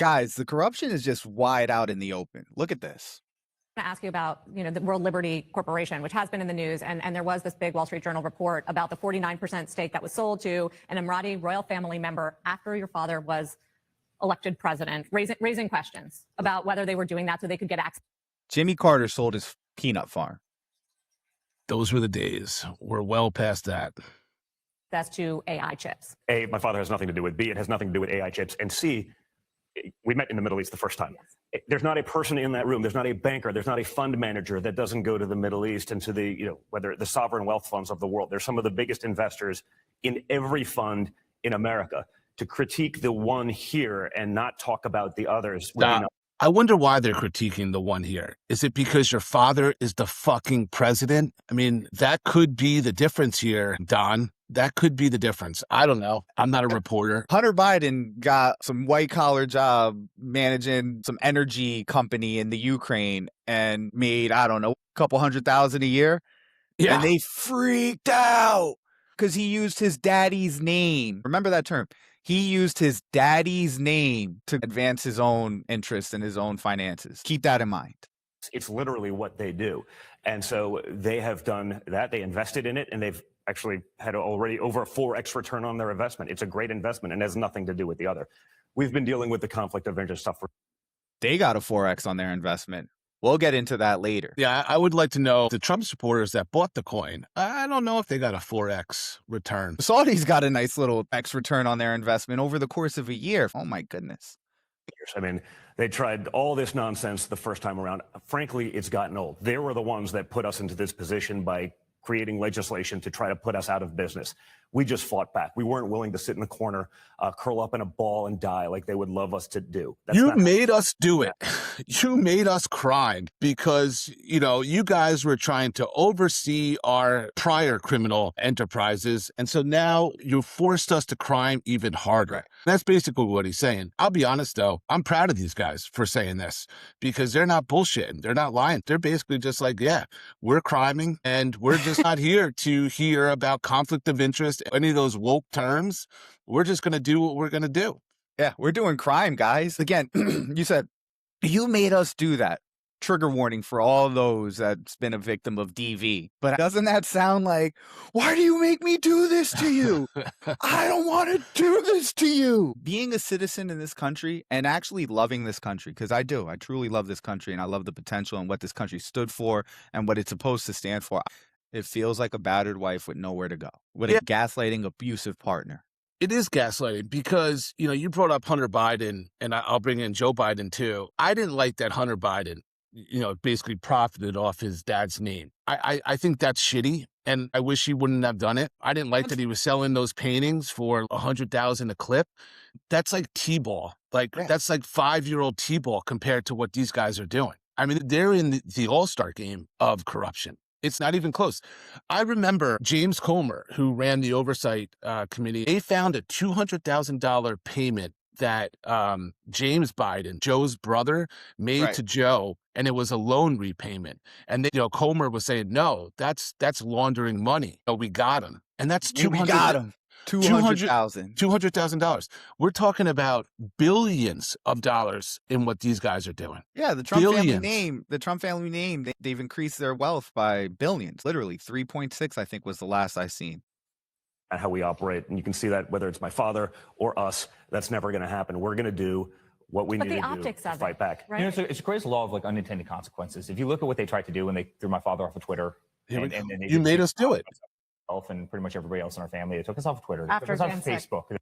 Guys, the corruption is just wide out in the open. Look at this. To ask you about, the World Liberty Corporation, which has been in the news, and there was this big Wall Street Journal report about the 49% stake that was sold to an Emirati royal family member after your father was elected president, raising questions about whether they were doing that so they could get access. Jimmy Carter sold his peanut farm. Those were the days. We're well past that. Access to AI chips. A, my father has nothing to do with. B, it has nothing to do with AI chips. And C, we met in the Middle East the first time. Yes. There's not a person in that room, there's not a banker, there's not a fund manager that doesn't go to the Middle East and to the, whether the sovereign wealth funds of the world. They're some of the biggest investors in every fund in America. To critique the one here and not talk about the others. I wonder why they're critiquing the one here. Is it because your father is the fucking president? I mean, that could be the difference here, Don. That could be the difference. I don't know. I'm not a reporter. Hunter Biden got some white-collar job managing some energy company in the Ukraine and made, I don't know, a couple $100,000 a year. Yeah. And they freaked out because he used his daddy's name. Remember that term. He used his daddy's name to advance his own interests and his own finances. Keep that in mind. It's literally what they do. And so they have done that. They invested in it, and they've actually had already over a 4x return on their investment. It's a great investment and has nothing to do with the other. We've been dealing with the conflict of interest stuff. They got a 4x on their investment. We'll get into that later. Yeah, I would like to know the Trump supporters that bought the coin. I don't know if they got a 4x return. The Saudis got a nice little X return on their investment over the course of a year. Oh, my goodness. I mean, they tried all this nonsense the first time around. Frankly, it's gotten old. They were the ones that put us into this position by creating legislation to try to put us out of business. We just fought back. We weren't willing to sit in the corner, curl up in a ball and die like they would love us to do. You made us do it. You made us cry because, you guys were trying to oversee our prior criminal enterprises. And so now you forced us to crime even harder. That's basically what he's saying. I'll be honest, though. I'm proud of these guys for saying this because they're not bullshitting. They're not lying. They're basically just like, yeah, we're criming and we're just not here to hear about conflict of interest, any of those woke terms. We're just going to do what we're going to do. Yeah, we're doing crime, guys. Again, you said, you made us do that. Trigger warning for all those that's been a victim of DV. But doesn't that sound like, why do you make me do this to you? I don't want to do this to you. Being a citizen in this country and actually loving this country, because I do. I truly love this country and I love the potential and what this country stood for and what it's supposed to stand for. It feels like a battered wife with nowhere to go, with a gaslighting, abusive partner. It is gaslighting because, you brought up Hunter Biden, and I'll bring in Joe Biden, too. I didn't like that Hunter Biden, basically profited off his dad's name. I think that's shitty, and I wish he wouldn't have done it. I didn't like that he was selling those paintings for $100,000 a clip. That's like T-ball. That's like 5-year-old T-ball compared to what these guys are doing. I mean, they're in the all-star game of corruption. It's not even close. I remember James Comer, who ran the oversight committee, they found a $200,000 payment that James Biden, Joe's brother, made to Joe, and it was a loan repayment. And Comer was saying, no, that's laundering money. Oh, we got him. And that's we got him. $200,000. We're talking about billions of dollars in what these guys are doing. Yeah, the Trump family name, they've increased their wealth by billions, literally 3.6, I think was the last I seen. And how we operate. And you can see that whether it's my father or us, that's never going to happen. We're going to do what we need to do to fight back. Right? It's a great law of unintended consequences. If you look at what they tried to do when they threw my father off of Twitter, and you made us do it. And pretty much everybody else in our family. They took us off of Twitter. They After took us off of Facebook.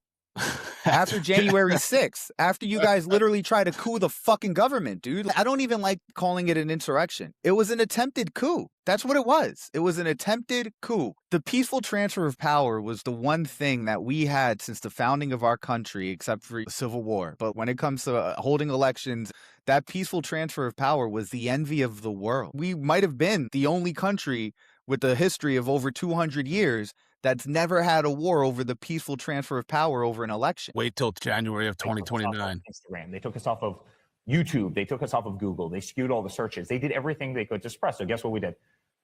After January 6th, after you guys literally tried to coup the fucking government, dude. I don't even like calling it an insurrection. It was an attempted coup. That's what it was. It was an attempted coup. The peaceful transfer of power was the one thing that we had since the founding of our country, except for the Civil War. But when it comes to holding elections, that peaceful transfer of power was the envy of the world. We might have been the only country with a history of over 200 years that's never had a war over the peaceful transfer of power over an election. Wait till January of 2029. Instagram. They took us off of YouTube. They took us off of Google. They skewed all the searches. They did everything they could to suppress. So guess what we did?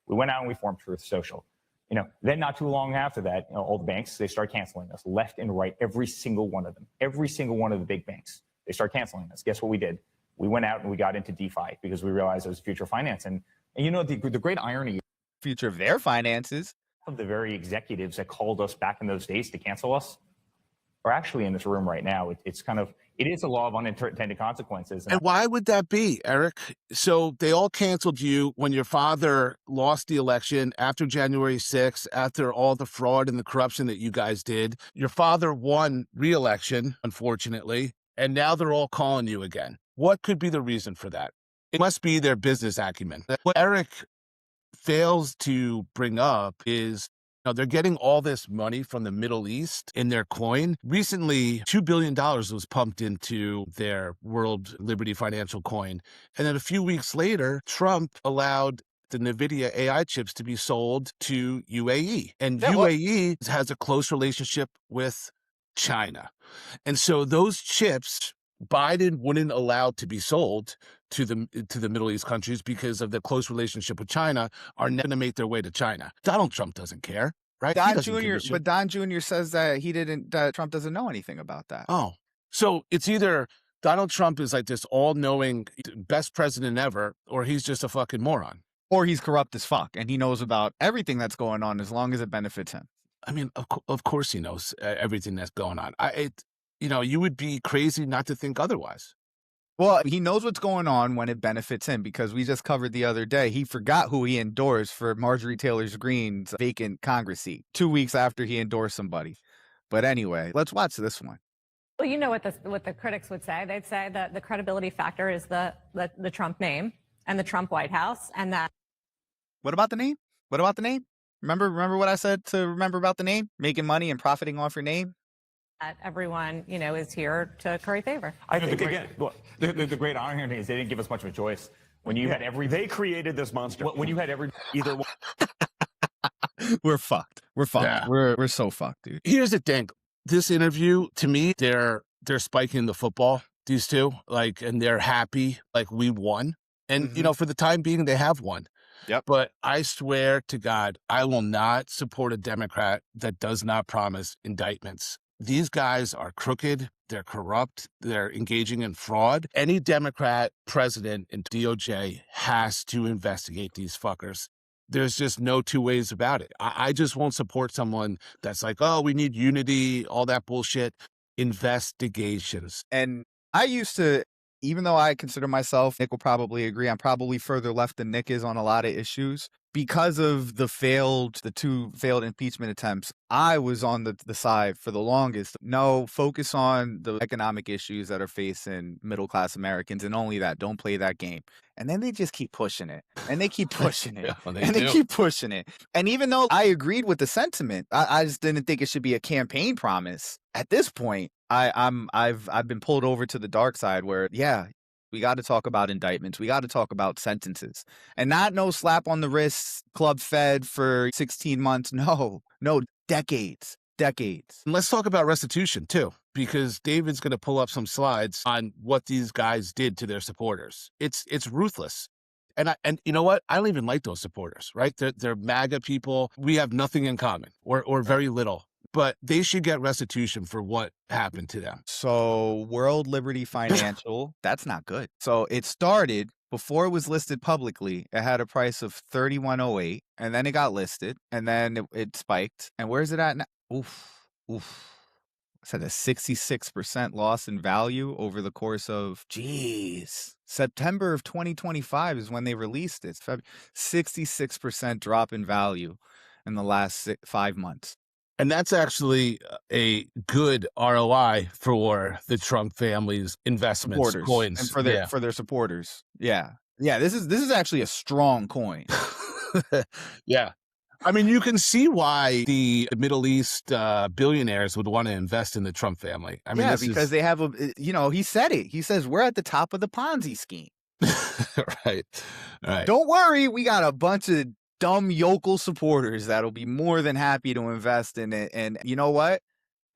We went out and we formed Truth Social. Then not too long after that, all the banks, they started canceling us left and right, every single one of them, every single one of the big banks. They start canceling us. Guess what we did? We went out and we got into DeFi because we realized it was future finance. And you know, the great irony Future of their finances. of the very executives that called us back in those days to cancel us are actually in this room right now. It is a law of unintended consequences. And why would that be, Eric? So they all canceled you when your father lost the election after January 6th, after all the fraud and the corruption that you guys did. Your father won re-election, unfortunately, and now they're all calling you again. What could be the reason for that? It must be their business acumen. What Eric fails to bring up is they're getting all this money from the Middle East in their coin. Recently, $2 billion was pumped into their World Liberty Financial coin. And then a few weeks later, Trump allowed the NVIDIA AI chips to be sold to UAE. And UAE has a close relationship with China. And so those chips, Biden wouldn't allow to be sold to the Middle East countries because of the close relationship with China, are never going to make their way to China. Donald Trump doesn't care, right? Don Jr. says that Trump doesn't know anything about that. Oh, so it's either Donald Trump is like this all-knowing best president ever, or he's just a fucking moron. Or he's corrupt as fuck and he knows about everything that's going on as long as it benefits him. I mean, of course he knows everything that's going on. You would be crazy not to think otherwise. Well, he knows what's going on when it benefits him, because we just covered the other day, he forgot who he endorsed for Marjorie Taylor Greene's vacant Congress seat 2 weeks after he endorsed somebody. But anyway, let's watch this one. Well, you know what the critics would say. They'd say that the credibility factor is the Trump name and the Trump White House, and that. What about the name? What about the name? Remember what I said to remember about the name? Making money and profiting off your name? That everyone, is here to curry favor. I think the great irony is they didn't give us much of a choice. When you had they created this monster. When you had either one. We're fucked. We're fucked. Yeah. We're so fucked, dude. Here's the thing. This interview, to me, they're spiking the football, these two, and they're happy, we won. And, for the time being, they have won. Yep. But I swear to God, I will not support a Democrat that does not promise indictments. These guys are crooked. They're corrupt. They're engaging in fraud. Any Democrat president in DOJ has to investigate these fuckers. There's just no two ways about it. I just won't support someone that's like, oh, we need unity, all that bullshit. Investigations. And I used to, even though I consider myself, Nick will probably agree, I'm probably further left than Nick is on a lot of issues. Because of the two failed impeachment attempts, I was on the side for the longest. No, focus on the economic issues that are facing middle-class Americans, and only that. Don't play that game. And then they just keep pushing it, and they keep pushing it, they keep pushing it. And even though I agreed with the sentiment, I just didn't think it should be a campaign promise. At this point, I've been pulled over to the dark side where, we got to talk about indictments. We got to talk about sentences, and not no slap on the wrist, club fed for 16 months. No, decades. And let's talk about restitution too, because David's going to pull up some slides on what these guys did to their supporters. It's ruthless. And you know what? I don't even like those supporters, right? They're MAGA people. We have nothing in common or very little. But they should get restitution for what happened to them. So World Liberty Financial, that's not good. So it started, before it was listed publicly, it had a price of $31.08, and then it got listed, and then it spiked. And where's it at now? Oof. It's at a 66% loss in value over the course of, September of 2025 is when they released it. 66% drop in value in the last 5 months. And that's actually a good ROI for the Trump family's investments, coins, and for their supporters. Yeah. This is actually a strong coin. Yeah. I mean, you can see why the Middle East billionaires would want to invest in the Trump family. I mean, because they have he said it. He says we're at the top of the Ponzi scheme. Right. Don't worry, we got a bunch of dumb yokel supporters that'll be more than happy to invest in it. And you know what?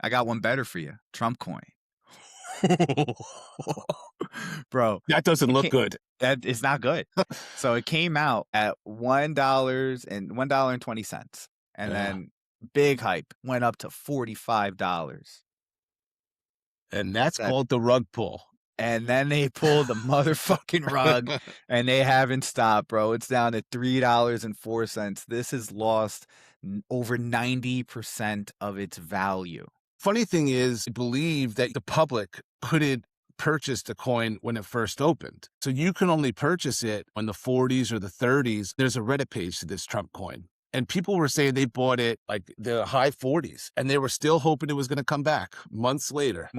I got one better for you. Trump coin. Bro. That doesn't look good. That is not good. So it came out at $1.20. And then big hype went up to $45. And that's called the rug pull. And then they pulled the motherfucking rug, and they haven't stopped, bro. It's down to $3.04. This has lost over 90% of its value. Funny thing is, I believe that the public couldn't purchase the coin when it first opened. So you can only purchase it in the 40s or the 30s. There's a Reddit page to this Trump coin. And people were saying they bought it like the high 40s, and they were still hoping it was going to come back months later.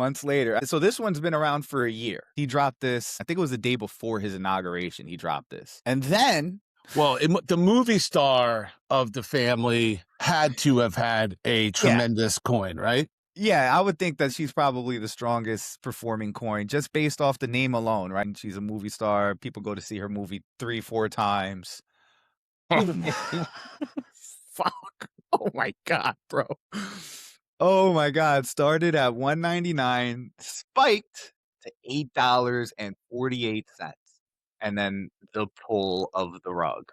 So this one's been around for a year. He dropped this, I think it was the day before his inauguration. He dropped this. And then... Well, the movie star of the family had to have had a tremendous coin, right? Yeah, I would think that she's probably the strongest performing coin just based off the name alone, right? She's a movie star. People go to see her movie 3-4 times. Fuck. Oh my God, bro. Oh my God. Started at $1.99, spiked to $8.48. And then the pull of the rug.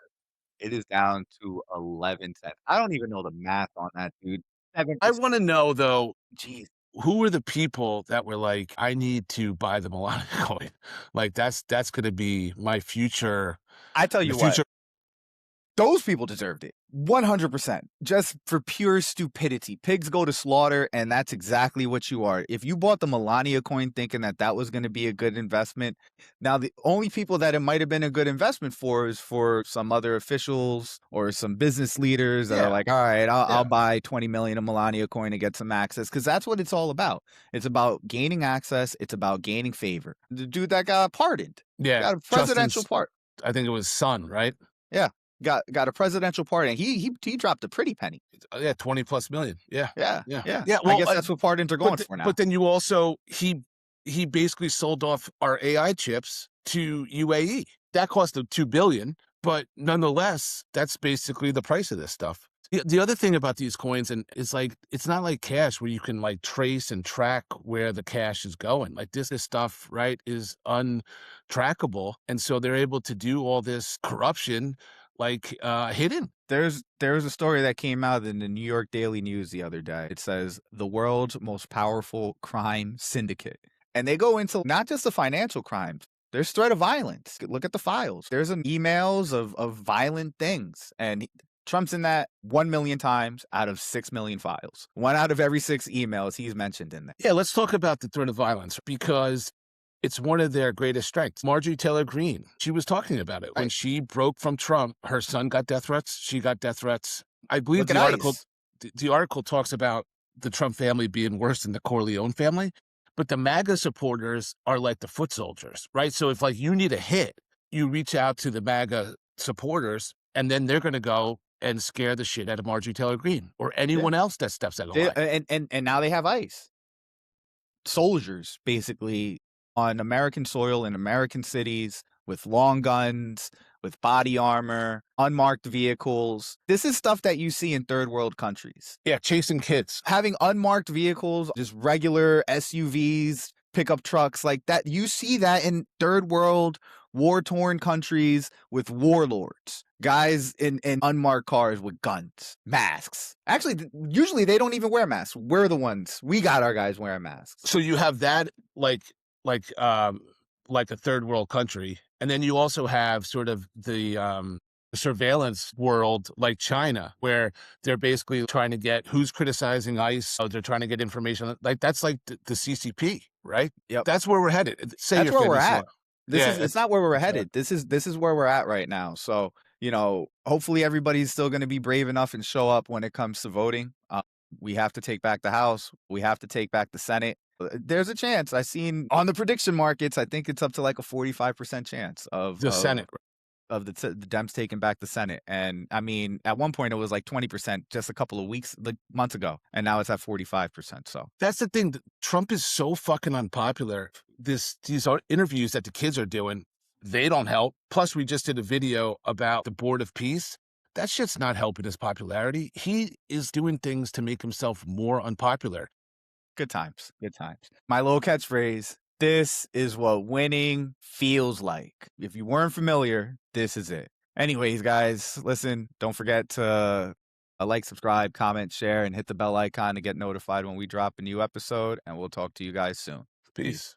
It is down to 11 cents. I don't even know the math on that, dude. I want to know, though, Jeez. who were the people that were like, I need to buy the Melania coin? Like, that's going to be my future. I tell you what, those people deserved it. 100%. Just for pure stupidity. Pigs go to slaughter, and that's exactly what you are. If you bought the Melania coin thinking that that was going to be a good investment, now the only people that it might have been a good investment for is for some other officials or some business leaders that are like, all right, I'll buy 20 million of Melania coin to get some access, because that's what it's all about. It's about gaining access. It's about gaining favor. The dude that got pardoned. Yeah. Got a presidential pardon. I think it was son, right? Yeah. Got a presidential pardon. He dropped a pretty penny. Yeah, 20+ million. Yeah. Yeah. Well, I guess that's what pardons are going for now. But then you also he basically sold off our AI chips to UAE. That cost him $2 billion, but nonetheless, that's basically the price of this stuff. The other thing about these coins, and it's like, it's not like cash where you can like trace and track where the cash is going. Like this stuff, right, is untrackable, and so they're able to do all this corruption like hidden. There's a story that came out in the New York Daily News the other day. It says the world's most powerful crime syndicate. And they go into not just the financial crimes. There's threat of violence. Look at the files. There's emails of violent things. And Trump's in that 1 million times out of 6 million files. 1 out of every 6 emails he's mentioned in there. Yeah, let's talk about the threat of violence, because it's one of their greatest strengths. Marjorie Taylor Greene, she was talking about it. When she broke from Trump, her son got death threats. She got death threats. I believe the article talks about the Trump family being worse than the Corleone family. But the MAGA supporters are like the foot soldiers, right? So if like you need a hit, you reach out to the MAGA supporters, and then they're going to go and scare the shit out of Marjorie Taylor Greene or anyone else that steps out of line. And now they have ICE. Soldiers, basically, on American soil in American cities with long guns, with body armor, unmarked vehicles. This is stuff that you see in third world countries. Yeah, chasing kids. Having unmarked vehicles, just regular SUVs, pickup trucks like that. You see that in third world, war-torn countries with warlords. Guys in unmarked cars with guns, masks. Actually, usually they don't even wear masks. We're the ones. We got our guys wearing masks. So you have that like a third world country. And then you also have sort of the surveillance world like China, where they're basically trying to get who's criticizing ICE. So they're trying to get information. Like that's like the CCP, right? Yep. That's where we're headed. That's where we're at. It's not where we're headed. This is where we're at right now. So, hopefully everybody's still going to be brave enough and show up when it comes to voting. We have to take back the House. We have to take back the Senate. There's a chance. I've seen on the prediction markets, I think it's up to like a 45% chance of the Senate, of the Dems taking back the Senate. And I mean, at one point it was like 20% just a couple of months ago, and now it's at 45%. So that's the thing. Trump is so fucking unpopular. These interviews that the kids are doing, they don't help. Plus, we just did a video about the Board of Peace. That shit's not helping his popularity. He is doing things to make himself more unpopular. Good times. Good times. My little catchphrase, this is what winning feels like. If you weren't familiar, this is it. Anyways, guys, listen, don't forget to like, subscribe, comment, share, and hit the bell icon to get notified when we drop a new episode. And we'll talk to you guys soon. Peace.